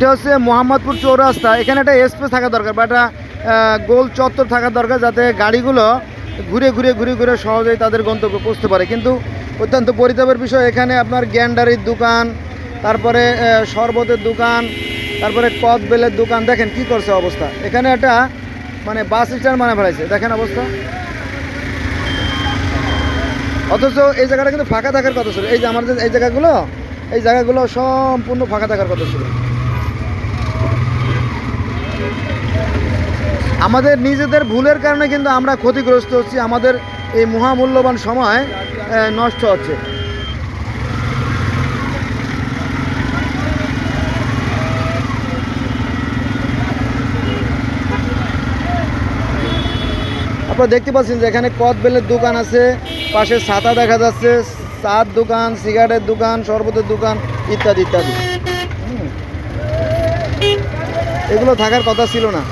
এটা হচ্ছে মোহাম্মদপুর চৌরাস্তা। এখানে একটা স্পেস থাকা দরকার বা একটা গোল চত্বর থাকা দরকার, যাতে গাড়িগুলো ঘুরে ঘুরে ঘুরে ঘুরে সহজেই তাদের গন্তব্যে পৌঁছতে পারে। কিন্তু অত্যন্ত পরিতাপের বিষয়, এখানে আপনার গ্যান্ডারির দোকান, তারপরে শরবতের দোকান, তারপরে কদবেলের দোকান। দেখেন কি করছে অবস্থা। এখানে একটা মানে বাস স্ট্যান্ড মানে ফেলাইছে, দেখেন অবস্থা। অথচ এই জায়গাটা কিন্তু ফাঁকা থাকার কথা ছিল। এই যে আমাদের এই জায়গাগুলো সম্পূর্ণ ফাঁকা থাকার কথা ছিল। আমাদের নিজেদের ভুলের কারণে কিন্তু আমরা ক্ষতিগ্রস্ত হচ্ছি, আমাদের এই মহামূল্যবান সময় নষ্ট হচ্ছে। আপনারা দেখতে পাচ্ছেন যে এখানে কদবেলের দোকান আছে, পাশে ছাতা দেখা যাচ্ছে, চার দোকান, সিগারেটের দোকান, শরবতের দোকান ইত্যাদি ইত্যাদি। এগুলো থাকার কথা ছিল না।